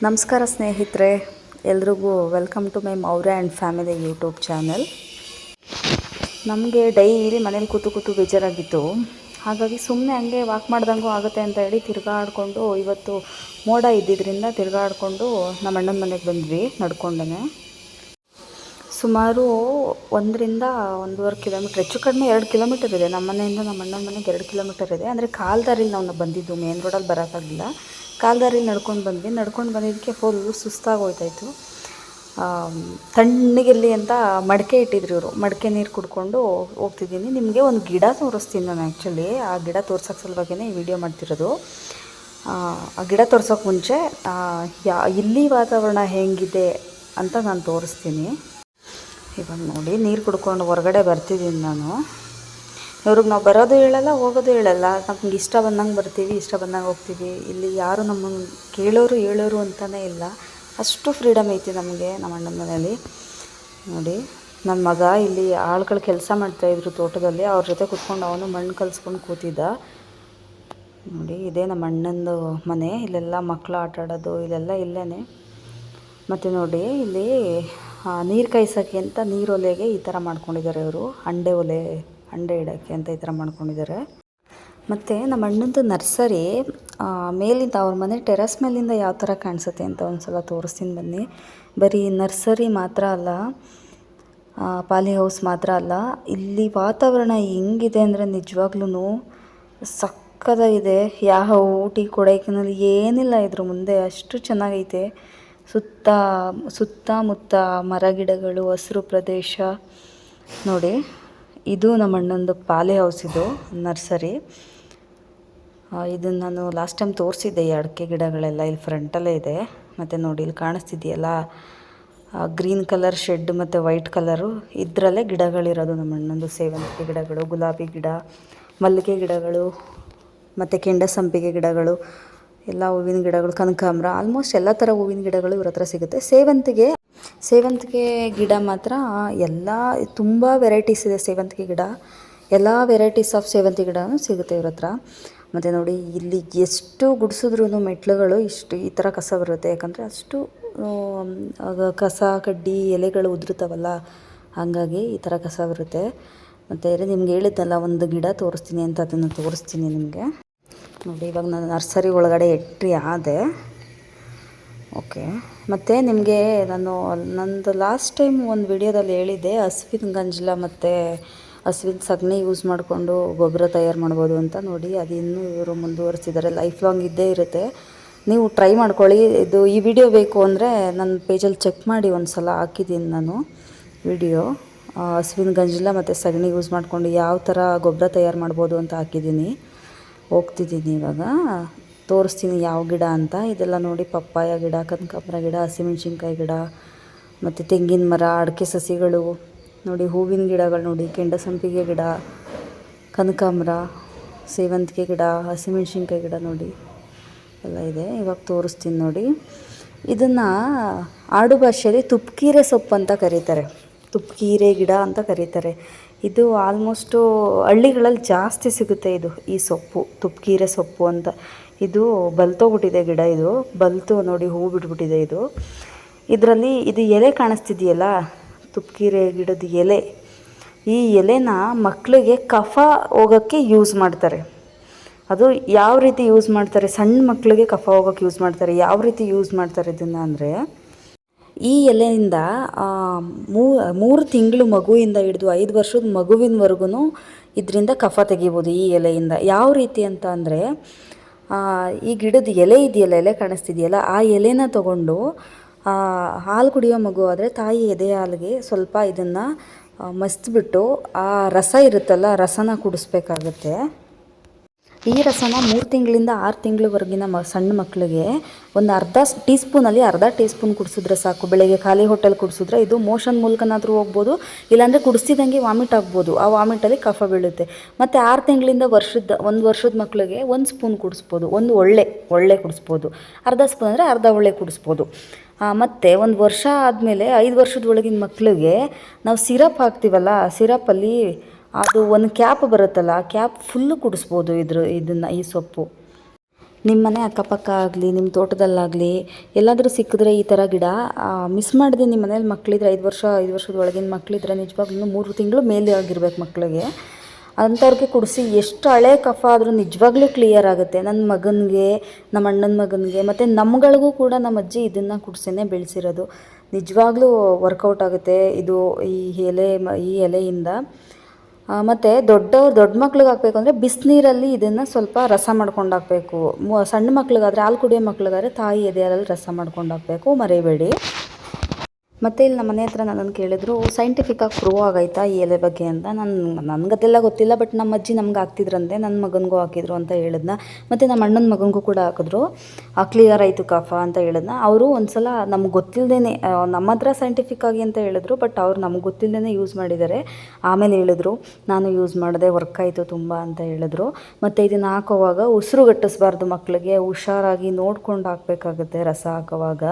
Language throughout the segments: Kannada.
ನಮಸ್ಕಾರ ಸ್ನೇಹಿತರೆ, ಎಲ್ರಿಗೂ welcome to my Maurya and family YouTube channel. ನಮಗೆ ಡೈಲಿ ಮನೇಲಿ ಕೂತು ಬೇಜಾರಾಗಿತ್ತು. ಹಾಗಾಗಿ ಸುಮ್ಮನೆ ಹಂಗೆ ವಾಕ್ ಮಾಡ್ದಂಗೂ ಆಗುತ್ತೆ ಅಂತ ಹೇಳಿ ತಿರ್ಗಾಡ್ಕೊಂಡು, ಇವತ್ತು ಮೋಡ ಇದ್ದಿದ್ದರಿಂದ ತಿರ್ಗಾಡ್ಕೊಂಡು ನಮ್ಮ ಅಣ್ಣನ ಮನೆಗೆ ಬಂದ್ವಿ ನಡ್ಕೊಂಡೇ. ಸುಮಾರು 1.5 ಕಿಲೋಮೀಟ್ರ್, ಹೆಚ್ಚು ಕಡಿಮೆ 2 ಕಿಲೋಮೀಟರ್ ಇದೆ. ನಮ್ಮ ಮನೆಯಿಂದ ನಮ್ಮ ಅಣ್ಣನ ಮನೆಗೆ 2 ಕಿಲೋಮೀಟರ್ ಇದೆ. ಅಂದರೆ ಕಾಲ್ದಾರಿಲಿ ನಾವು ಬಂದಿದ್ದು, ಮೇನ್ ರೋಡಲ್ಲಿ ಬರೋಕ್ಕಾಗಲಿಲ್ಲ. ಕಾಲ್ದಾರಿಲಿ ನಡ್ಕೊಂಡು ಬಂದಿದ್ದಕ್ಕೆ ಫುಲ್ಲು ಸುಸ್ತಾಗಿ ಹೋಯ್ತಾಯಿತ್ತು. ತಣ್ಣಗಿರಲಿ ಅಂತ ಮಡಿಕೆ ಇಟ್ಟಿದ್ರು ಇವರು. ಮಡಿಕೆ ನೀರು ಕುಡ್ಕೊಂಡು ಹೋಗ್ತಿದ್ದೀನಿ. ನಿಮಗೆ ಒಂದು ಗಿಡ ತೋರಿಸ್ತೀನಿ ನಾನು. ಆ್ಯಕ್ಚುಲಿ ಆ ಗಿಡ ತೋರ್ಸೋಕ್ಕೆ ಸಲುವಾಗಿಯೇ ಈ ವಿಡಿಯೋ ಮಾಡ್ತಿರೋದು. ಆ ಗಿಡ ತೋರ್ಸೋಕ್ಕೆ ಮುಂಚೆ ಇಲ್ಲಿ ವಾತಾವರಣ ಹೇಗಿದೆ ಅಂತ ನಾನು ತೋರಿಸ್ತೀನಿ. ಇವಾಗ ನೋಡಿ, ನೀರು ಕುಡ್ಕೊಂಡು ಹೊರಗಡೆ ಬರ್ತಿದ್ದೀನಿ ನಾನು. ಇವ್ರಿಗೆ ನಾವು ಬರೋದು ಹೇಳಲ್ಲ, ಹೋಗೋದು ಹೇಳಲ್ಲ. ನಮ್ಗೆ ಇಷ್ಟ ಬಂದಂಗೆ ಬರ್ತೀವಿ, ಇಷ್ಟ ಬಂದಂಗೆ ಹೋಗ್ತೀವಿ. ಇಲ್ಲಿ ಯಾರು ನಮ್ಮನ್ನು ಹೇಳೋರು ಅಂತಲೇ ಇಲ್ಲ. ಅಷ್ಟು ಫ್ರೀಡಮ್ ಐತಿ ನಮಗೆ ನಮ್ಮ ಅಣ್ಣನ ಮನೇಲಿ. ನೋಡಿ, ನನ್ನ ಮಗ ಇಲ್ಲಿ ಆಳುಗಳು ಕೆಲಸ ಮಾಡ್ತಾಯಿದ್ರು ತೋಟದಲ್ಲಿ. ಅವ್ರ ಜೊತೆ ಕೂತ್ಕೊಂಡು ಅವನು ಮಣ್ಣು ಕಲಿಸ್ಕೊಂಡು ಕೂತಿದ್ದ. ನೋಡಿ, ಇದೇ ನಮ್ಮ ಅಣ್ಣಂದು ಮನೆ. ಇಲ್ಲೆಲ್ಲ ಮಕ್ಕಳು ಆಟ ಆಡೋದು ಇಲ್ಲೆಲ್ಲ ಇಲ್ಲೇ. ಮತ್ತು ನೋಡಿ, ಇಲ್ಲಿ ನೀರು ಕಾಯಿಸೋಕ್ಕೆ ಅಂತ ನೀರೊಲೆಗೆ ಈ ಥರ ಮಾಡ್ಕೊಂಡಿದ್ದಾರೆ ಇವರು. ಅಂಡೆ ಇಡೋಕ್ಕೆ ಅಂತ ಈ ಥರ ಮಾಡ್ಕೊಂಡಿದ್ದಾರೆ. ಮತ್ತು ನಮ್ಮ ಅಣ್ಣಂದು ನರ್ಸರಿ ಮೇಲಿಂದ, ಅವ್ರ ಮನೆ ಟೆರಸ್ ಮೇಲಿಂದ ಯಾವ ಥರ ಕಾಣಿಸುತ್ತೆ ಅಂತ ಒಂದು ಸಲ ತೋರಿಸ್ತೀನಿ ಬನ್ನಿ. ಬರೀ ನರ್ಸರಿ ಮಾತ್ರ ಅಲ್ಲ, ಪಾಲಿ ಹೌಸ್ ಮಾತ್ರ ಅಲ್ಲ, ಇಲ್ಲಿ ವಾತಾವರಣ ಹೆಂಗಿದೆ ಅಂದರೆ ನಿಜವಾಗ್ಲೂ ಸಕ್ಕತ್ತಾಗಿದೆ. ಯಾವ ಊಟಿ ಕೊಡೈಕೆನಾಲ್ ಏನಿಲ್ಲ ಇದ್ರ ಮುಂದೆ, ಅಷ್ಟು ಚೆನ್ನಾಗೈತೆ. ಸುತ್ತಮುತ್ತ ಮರ ಗಿಡಗಳು, ಹಸಿರು ಪ್ರದೇಶ. ನೋಡಿ, ಇದು ನಮ್ಮ ಅಣ್ಣಂದು ಪಾಲಿ ಹೌಸ್, ಇದು ನರ್ಸರಿ. ಇದನ್ನು ನಾನು ಲಾಸ್ಟ್ ಟೈಮ್ ತೋರಿಸಿದ್ದೆ. ಈ ಅಡಿಕೆ ಗಿಡಗಳೆಲ್ಲ ಇಲ್ಲಿ ಫ್ರಂಟಲ್ಲೇ ಇದೆ. ಮತ್ತು ನೋಡಿ, ಇಲ್ಲಿ ಕಾಣಿಸ್ತಿದೆಯಲ್ಲ ಗ್ರೀನ್ ಕಲರ್ ಶೆಡ್ ಮತ್ತು ವೈಟ್ ಕಲರು, ಇದರಲ್ಲೇ ಗಿಡಗಳಿರೋದು ನಮ್ಮ ಅಣ್ಣಂದು. ಸೇವಂತಿಗೆ ಗಿಡಗಳು, ಗುಲಾಬಿ ಗಿಡ, ಮಲ್ಲಿಗೆ ಗಿಡಗಳು ಮತ್ತು ಕೆಂಡ ಸಂಪಿಗೆ ಗಿಡಗಳು, ಎಲ್ಲ ಹೂವಿನ ಗಿಡಗಳು, ಕನಕಾಂಬರ, ಆಲ್ಮೋಸ್ಟ್ ಎಲ್ಲ ಥರ ಹೂವಿನ ಗಿಡಗಳು ಇವ್ರ ಹತ್ರ ಸಿಗುತ್ತೆ. ಸೇವಂತಿಗೆ ಗಿಡ ಮಾತ್ರ ಎಲ್ಲ ತುಂಬ ವೆರೈಟೀಸ್ ಇದೆ. ಸೇವಂತಿಗೆ ಗಿಡ, ಎಲ್ಲ ವೆರೈಟೀಸ್ ಆಫ್ ಸೇವಂತಿಗೆ ಗಿಡನೂ ಸಿಗುತ್ತೆ ಇವ್ರ ಹತ್ರ. ಮತ್ತು ನೋಡಿ, ಇಲ್ಲಿ ಎಷ್ಟು ಗುಡಿಸಿದ್ರೂ ಮೆಟ್ಲುಗಳು ಈ ಥರ ಕಸ ಬರುತ್ತೆ. ಯಾಕಂದರೆ ಅಷ್ಟು ಕಸ ಕಡ್ಡಿ ಎಲೆಗಳು ಉದುರುತ್ತವಲ್ಲ, ಹಾಗಾಗಿ ಈ ಥರ ಕಸ ಬರುತ್ತೆ. ಮತ್ತು ನಿಮ್ಗೆ ಹೇಳಿದ್ದಲ್ಲ, ಒಂದು ಗಿಡ ತೋರಿಸ್ತೀನಿ ಅಂತ, ಅದನ್ನು ತೋರಿಸ್ತೀನಿ ನಿಮಗೆ. ನೋಡಿ, ಇವಾಗ ನಾನು ನರ್ಸರಿ ಒಳಗಡೆ ಎಂಟ್ರಿ ಆದೆ. ಓಕೆ. ಮತ್ತು ನಿಮಗೆ ನಂದು ಲಾಸ್ಟ್ ಟೈಮ್ ಒಂದು ವಿಡಿಯೋದಲ್ಲಿ ಹೇಳಿದ್ದೆ, ಹಸುವಿನ ಗಂಜಲ ಮತ್ತು ಹಸುವಿನ ಸಗಣಿ ಯೂಸ್ ಮಾಡಿಕೊಂಡು ಗೊಬ್ಬರ ತಯಾರು ಮಾಡ್ಬೋದು ಅಂತ. ನೋಡಿ, ಅದು ಇನ್ನೂ ಇವರು ಮುಂದುವರಿಸಿದ್ದಾರೆ. ಲೈಫ್ ಲಾಂಗ್ ಇದ್ದೇ ಇರುತ್ತೆ, ನೀವು ಟ್ರೈ ಮಾಡ್ಕೊಳ್ಳಿ. ಈ ವಿಡಿಯೋ ಬೇಕು ಅಂದರೆ ನನ್ನ ಪೇಜಲ್ಲಿ ಚೆಕ್ ಮಾಡಿ, ಒಂದು ಸಲ ಹಾಕಿದ್ದೀನಿ ನಾನು ವಿಡಿಯೋ. ಹಸುವಿನ ಗಂಜಲ ಮತ್ತು ಸಗಣಿ ಯೂಸ್ ಮಾಡಿಕೊಂಡು ಯಾವ ಥರ ಗೊಬ್ಬರ ತಯಾರು ಮಾಡ್ಬೋದು ಅಂತ ಹಾಕಿದ್ದೀನಿ. ಹೋಗ್ತಿದ್ದೀನಿ ಇವಾಗ, ತೋರಿಸ್ತೀನಿ ಯಾವ ಗಿಡ ಅಂತ. ಇದೆಲ್ಲ ನೋಡಿ, ಪಪ್ಪಾಯ ಗಿಡ, ಕನಕಾಂಬರ ಗಿಡ, ಹಸಿಮೆಣ್ಸಿನ್ಕಾಯಿ ಗಿಡ ಮತ್ತು ತೆಂಗಿನ ಮರ, ಅಡಿಕೆ ಸಸಿಗಳು. ನೋಡಿ, ಹೂವಿನ ಗಿಡಗಳು ನೋಡಿ, ಕೆಂಡ ಸಂಪಿಗೆ ಗಿಡ, ಕನಕಾಂಬರ, ಸೇವಂತಿಗೆ ಗಿಡ, ಹಸಿಮೆಣ್ಸಿನ್ಕಾಯಿ ಗಿಡ ನೋಡಿ ಎಲ್ಲ ಇದೆ. ಇವಾಗ ತೋರಿಸ್ತೀನಿ ನೋಡಿ. ಇದನ್ನು ಆಡು ಭಾಷೆಯಲ್ಲಿ ತುಪ್ಪಕೀರೆ ಸೊಪ್ಪು ಅಂತ ಕರೀತಾರೆ. ತುಪ್ಪಕೀರೆ ಗಿಡ ಅಂತ ಕರೀತಾರೆ. ಇದು ಆಲ್ಮೋಸ್ಟು ಹಳ್ಳಿಗಳಲ್ಲಿ ಜಾಸ್ತಿ ಸಿಗುತ್ತೆ ಈ ಸೊಪ್ಪು, ತುಪ್ಪಕೀರೆ ಸೊಪ್ಪು ಅಂತ. ಇದು ಬಲ್ತೋಗ್ಬಿಟ್ಟಿದೆ ಗಿಡ, ಇದು ಬಲ್ತು ನೋಡಿ, ಹೂ ಬಿಟ್ಬಿಟ್ಟಿದೆ ಇದು. ಇದು ಎಲೆ ಕಾಣಿಸ್ತಿದೆಯಲ್ಲ, ತುಪ್ಪಕೀರೆ ಗಿಡದ ಎಲೆ. ಈ ಎಲೆನ ಮಕ್ಕಳಿಗೆ ಕಫ ಹೋಗೋಕ್ಕೆ ಯೂಸ್ ಮಾಡ್ತಾರೆ. ಅದು ಯಾವ ರೀತಿ ಯೂಸ್ ಮಾಡ್ತಾರೆ, ಸಣ್ಣ ಮಕ್ಕಳಿಗೆ ಕಫ ಹೋಗೋಕ್ಕೆ ಯೂಸ್ ಮಾಡ್ತಾರೆ. ಯಾವ ರೀತಿ ಯೂಸ್ ಮಾಡ್ತಾರೆ ಇದನ್ನು ಅಂದರೆ, ಈ ಎಲೆಯಿಂದ 3 ತಿಂಗಳು ಮಗುವಿಂದ ಹಿಡಿದು 5 ವರ್ಷದ ಮಗುವಿನವರೆಗೂ ಇದರಿಂದ ಕಫ ತೆಗಿಬೋದು ಈ ಎಲೆಯಿಂದ. ಯಾವ ರೀತಿ ಅಂತ ಅಂದರೆ, ಈ ಗಿಡದ ಎಲೆ ಇದೆಯಲ್ಲ, ಎಲೆ ಕಾಣಿಸ್ತಿದೆಯಲ್ಲ, ಆ ಎಲೆನ ತೊಗೊಂಡು ಹಾಲು ಕುಡಿಯೋ ಮಗು ಆದರೆ ತಾಯಿ ಎದೆ ಹಾಲಿಗೆ ಸ್ವಲ್ಪ ಇದನ್ನು ಮಸ್ತ್ಬಿಟ್ಟು ಆ ರಸ ಇರುತ್ತಲ್ಲ, ರಸನ ಕುಡಿಸ್ಬೇಕಾಗತ್ತೆ. ಈ ರಸನ 3 ತಿಂಗಳಿಂದ 6 ತಿಂಗಳವರೆಗಿನ ಸಣ್ಣ ಮಕ್ಕಳಿಗೆ ಒಂದು ಅರ್ಧ ಟೀ ಸ್ಪೂನ್ ಕುಡಿಸಿದ್ರೆ ಸಾಕು. ಬೆಳಗ್ಗೆ ಖಾಲಿ ಹೊಟ್ಟೆಲಿ ಕುಡಿಸಿದ್ರೆ ಇದು ಮೋಷನ್ ಮೂಲಕನಾದರೂ ಹೋಗ್ಬೋದು, ಇಲ್ಲಾಂದರೆ ಕುಡಿಸ್ತಿದ್ದಂಗೆ ವಾಮಿಟ್ ಆಗ್ಬೋದು. ಆ ವಾಮಿಟಲ್ಲಿ ಕಫ ಬೀಳುತ್ತೆ. ಮತ್ತು 6 ತಿಂಗಳಿಂದ 1 ವರ್ಷದ ಮಕ್ಕಳಿಗೆ 1 ಸ್ಪೂನ್ ಕುಡಿಸ್ಬೋದು. ಒಂದು ಒಳ್ಳೆ ಕುಡಿಸ್ಬೋದು. ಅರ್ಧ ಸ್ಪೂನ್ ಅಂದರೆ ಅರ್ಧ ಒಳ್ಳೆ ಕುಡಿಸ್ಬೋದು. ಮತ್ತು 1 ವರ್ಷ ಆದಮೇಲೆ 5 ವರ್ಷದ ಒಳಗಿನ ಮಕ್ಕಳಿಗೆ ನಾವು ಸಿರಪ್ ಹಾಕ್ತೀವಲ್ಲ, ಸಿರಪ್ಪಲ್ಲಿ ಅದು ಒಂದು ಕ್ಯಾಪ್ ಬರುತ್ತಲ್ಲ, ಆ ಕ್ಯಾಪ್ ಫುಲ್ಲು ಕುಡಿಸ್ಬೋದು ಈ ಸೊಪ್ಪು. ನಿಮ್ಮ ಮನೆ ಅಕ್ಕಪಕ್ಕ ಆಗಲಿ ನಿಮ್ಮ ತೋಟದಲ್ಲಾಗಲಿ ಎಲ್ಲಾದರೂ ಸಿಕ್ಕಿದ್ರೆ ಈ ಥರ ಗಿಡ ಮಿಸ್ ಮಾಡಿದೆ ನಿಮ್ಮ ಮನೇಲಿ ಮಕ್ಕಳಿದ್ರೆ 5 ವರ್ಷದ ಒಳಗಿನ ಮಕ್ಕಳಿದ್ರೆ ನಿಜವಾಗ್ಲೂ 3 ತಿಂಗಳು ಮೇಲೆ ಆಗಿರ್ಬೇಕು ಮಕ್ಕಳಿಗೆ. ಅಂಥವ್ರಿಗೆ ಕುಡಿಸಿ ಎಷ್ಟು ಹಳೆ ಕಫ ಆದರೂ ನಿಜವಾಗ್ಲೂ ಕ್ಲಿಯರ್ ಆಗುತ್ತೆ. ನನ್ನ ಮಗನಿಗೆ, ನಮ್ಮ ಅಣ್ಣನ ಮಗನಿಗೆ ಮತ್ತು ನಮ್ಮಗಳಿಗೂ ಕೂಡ ನಮ್ಮ ಅಜ್ಜಿ ಇದನ್ನು ಕುಡಿಸಿನೇ ಬೆಳೆಸಿರೋದು. ನಿಜವಾಗ್ಲೂ ವರ್ಕೌಟ್ ಆಗುತ್ತೆ ಇದು ಈ ಎಲೆಯಿಂದ. ಮತ್ತು ದೊಡ್ಡ ಮಕ್ಳಿಗೆ ಹಾಕಬೇಕು ಅಂದರೆ ಬಿಸಿನೀರಲ್ಲಿ ಇದನ್ನು ಸ್ವಲ್ಪ ರಸ ಮಾಡ್ಕೊಂಡು ಹಾಕಬೇಕು. ಸಣ್ಣ ಮಕ್ಳಿಗಾದರೆ, ಹಾಲು ಕುಡಿಯೋ ಮಕ್ಳಿಗಾದರೆ ತಾಯಿ ಎದೆಯಲ್ಲಿ ರಸ ಮಾಡ್ಕೊಂಡು ಹಾಕಬೇಕು, ಮರಿಬೇಡಿ. ಮತ್ತು ಇಲ್ಲಿ ನಮ್ಮ ಮನೆ ಹತ್ರ ನನ್ನನ್ನು ಕೇಳಿದ್ರು, ಸೈಂಟಿಫಿಕ್ಕಾಗಿ ಪ್ರೂವ್ ಆಗೈತಾ ಈ ಎಲೆ ಬಗ್ಗೆ ಅಂತ. ನನಗದೆಲ್ಲ ಗೊತ್ತಿಲ್ಲ, ಬಟ್ ನಮ್ಮ ಅಜ್ಜಿ ನಮ್ಗೆ ಹಾಕ್ತಿದ್ರಂತೆ, ನನ್ನ ಮಗನಿಗೂ ಹಾಕಿದ್ರು ಅಂತ ಹೇಳಿದ್ನ. ಮತ್ತು ನಮ್ಮ ಅಣ್ಣನ ಮಗನಿಗೂ ಕೂಡ ಹಾಕಿದ್ರು, ಕ್ಲಿಯರ್ ಆಯಿತು ಕಫ ಅಂತ ಹೇಳಿದ್ನ. ಅವರು ಒಂದು ಸಲ ನಮ್ಗೆ ಗೊತ್ತಿಲ್ಲದೇ, ನಮ್ಮ ಹತ್ರ ಸೈಂಟಿಫಿಕ್ಕಾಗಿ ಅಂತ ಹೇಳಿದ್ರು, ಬಟ್ ಅವ್ರು ನಮ್ಗೆ ಗೊತ್ತಿಲ್ಲದೇ ಯೂಸ್ ಮಾಡಿದ್ದಾರೆ. ಆಮೇಲೆ ಹೇಳಿದ್ರು, ನಾನು ಯೂಸ್ ಮಾಡಿದೆ, ವರ್ಕ್ ಆಯಿತು ತುಂಬ ಅಂತ ಹೇಳಿದ್ರು. ಮತ್ತು ಇದನ್ನು ಹಾಕೋವಾಗ ಉಸಿರುಗಟ್ಟಿಸ್ಬಾರ್ದು, ಮಕ್ಕಳಿಗೆ ಹುಷಾರಾಗಿ ನೋಡ್ಕೊಂಡು ಹಾಕಬೇಕಾಗುತ್ತೆ ರಸ ಹಾಕೋವಾಗ.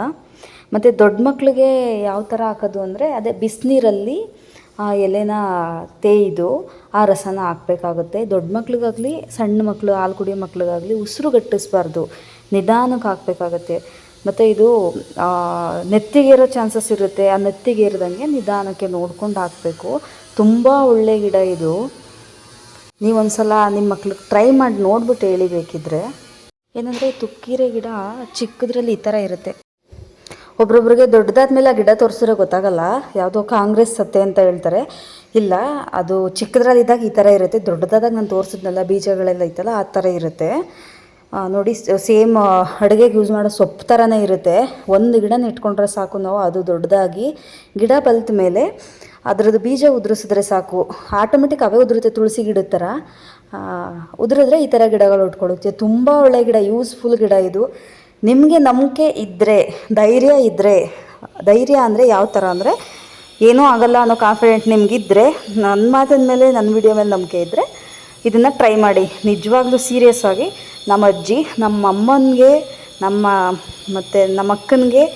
ಮತ್ತು ದೊಡ್ಡ ಮಕ್ಕಳಿಗೆ ಯಾವ ಥರ ಹಾಕೋದು ಅಂದರೆ, ಅದೇ ಬಿಸಿನೀರಲ್ಲಿ ಆ ಎಲೆನ ತೇಯ್ದು ಆ ರಸನ ಹಾಕಬೇಕಾಗುತ್ತೆ. ದೊಡ್ಡ ಮಕ್ಳಿಗಾಗಲಿ ಸಣ್ಣ ಮಕ್ಕಳು, ಹಾಲು ಕುಡಿಯೋ ಮಕ್ಳಿಗಾಗಲಿ ಉಸಿರುಗಟ್ಟಿಸ್ಬಾರ್ದು, ನಿಧಾನಕ್ಕೆ ಹಾಕಬೇಕಾಗತ್ತೆ. ಮತ್ತು ಇದು ನೆತ್ತಿಗೇರೋ ಚಾನ್ಸಸ್ ಇರುತ್ತೆ, ಆ ನೆತ್ತಿಗೇರಿದಂಗೆ ನಿಧಾನಕ್ಕೆ ನೋಡ್ಕೊಂಡು ಹಾಕಬೇಕು. ತುಂಬ ಒಳ್ಳೆಯ ಗಿಡ ಇದು. ನೀವೊಂದು ಸಲ ನಿಮ್ಮ ಮಕ್ಳಿಗೆ ಟ್ರೈ ಮಾಡಿ ನೋಡ್ಬಿಟ್ಟು ಹೇಳಿ ಬೇಕಿದ್ರೆ. ಏನಂದರೆ ತುಕ್ಕಿರೆ ಗಿಡ ಚಿಕ್ಕದ್ರಲ್ಲಿ ಈ ಥರ ಇರುತ್ತೆ. ಒಬ್ರೊಬ್ರಿಗೆ ದೊಡ್ಡದಾದ್ಮೇಲೆ ಆ ಗಿಡ ತೋರಿಸಿದ್ರೆ ಗೊತ್ತಾಗಲ್ಲ, ಯಾವುದೋ ಕಾಂಗ್ರೆಸ್ ಸತ್ತೆ ಅಂತ ಹೇಳ್ತಾರೆ. ಇಲ್ಲ, ಅದು ಚಿಕ್ಕದ್ರಲ್ಲಿದ್ದಾಗ ಈ ಥರ ಇರುತ್ತೆ, ದೊಡ್ಡದಾದಾಗ ನಾನು ತೋರಿಸಿದ್ನಲ್ಲ ಬೀಜಗಳೆಲ್ಲ ಐತಲ್ಲ ಆ ಥರ ಇರುತ್ತೆ. ನೋಡಿ, ಸೇಮ್ ಅಡುಗೆಗೆ ಯೂಸ್ ಮಾಡೋ ಸೊಪ್ಪು ಥರನೇ ಇರುತ್ತೆ. ಒಂದು ಗಿಡನ ಇಟ್ಕೊಂಡ್ರೆ ಸಾಕು ನಾವು, ಅದು ದೊಡ್ಡದಾಗಿ ಗಿಡ ಬಲ್ತ ಮೇಲೆ ಅದರದ್ದು ಬೀಜ ಉದುರಿಸಿದ್ರೆ ಸಾಕು, ಆಟೋಮೆಟಿಕ್ ಅವೇ ಉದುರುತ್ತೆ. ತುಳಸಿ ಗಿಡದ ಥರ ಉದುರಿದ್ರೆ ಈ ಥರ ಗಿಡಗಳು ಉಟ್ಕೊಳ್ಳುತ್ತೆ. ತುಂಬ ಒಳ್ಳೆ ಗಿಡ, ಯೂಸ್ಫುಲ್ ಗಿಡ ಇದು. ನಿಮಗೆ ನಂಬಿಕೆ ಇದ್ದರೆ, ಧೈರ್ಯ ಅಂದರೆ ಯಾವ ಥರ ಅಂದರೆ, ಏನೂ ಆಗಲ್ಲ ಅನ್ನೋ ಕಾನ್ಫಿಡೆಂಟ್ ನಿಮಗಿದ್ದರೆ, ನನ್ನ ಮಾತಿನ ಮೇಲೆ, ನನ್ನ ವಿಡಿಯೋ ಮೇಲೆ ನಂಬಿಕೆ ಇದ್ದರೆ ಇದನ್ನು ಟ್ರೈ ಮಾಡಿ. ನಿಜವಾಗ್ಲೂ ಸೀರಿಯಸ್ ಆಗಿ ನಮ್ಮ ಅಜ್ಜಿ, ನಮ್ಮ ಅಮ್ಮನಿಗೆ, ಮತ್ತು ನಮ್ಮ ಅಕ್ಕನಿಗೆ,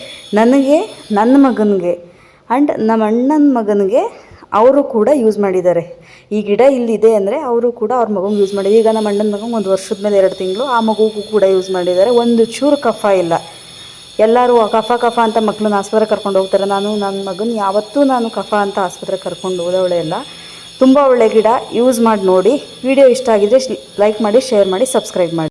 ನನಗೆ, ನನ್ನ ಮಗನಿಗೆ ಆ್ಯಂಡ್ ನಮ್ಮ ಅಣ್ಣನ ಮಗನಿಗೆ ಅವರು ಕೂಡ ಯೂಸ್ ಮಾಡಿದ್ದಾರೆ. ಈ ಗಿಡ ಇಲ್ಲಿದೆ ಅಂದರೆ ಅವರು ಕೂಡ ಅವ್ರ ಮಗುಗೆ ಯೂಸ್ ಮಾಡಿದ್ದಾರೆ. ಈಗ ನಮ್ಮ ಅಣ್ಣನ ಮಗನಿಗೆ 1 ವರ್ಷದ ಮೇಲೆ 2 ತಿಂಗಳು, ಆ ಮಗುಗೂ ಕೂಡ ಯೂಸ್ ಮಾಡಿದ್ದಾರೆ. ಒಂದು ಚೂರು ಕಫ ಇಲ್ಲ. ಎಲ್ಲರೂ ಕಫ ಅಂತ ಮಕ್ಕಳನ್ನ ಆಸ್ಪತ್ರೆಗೆ ಕರ್ಕೊಂಡು ಹೋಗ್ತಾರೆ. ನನ್ನ ಮಗನ ಯಾವತ್ತೂ ಕಫ ಅಂತ ಆಸ್ಪತ್ರೆಗೆ ಕರ್ಕೊಂಡು ಹೋದವಳೆ ಇಲ್ಲ. ತುಂಬ ಒಳ್ಳೆ ಗಿಡ, ಯೂಸ್ ಮಾಡಿ ನೋಡಿ. ವಿಡಿಯೋ ಇಷ್ಟ ಆಗಿದ್ರೆ ಲೈಕ್ ಮಾಡಿ, ಶೇರ್ ಮಾಡಿ, ಸಬ್ಸ್ಕ್ರೈಬ್ ಮಾಡಿ.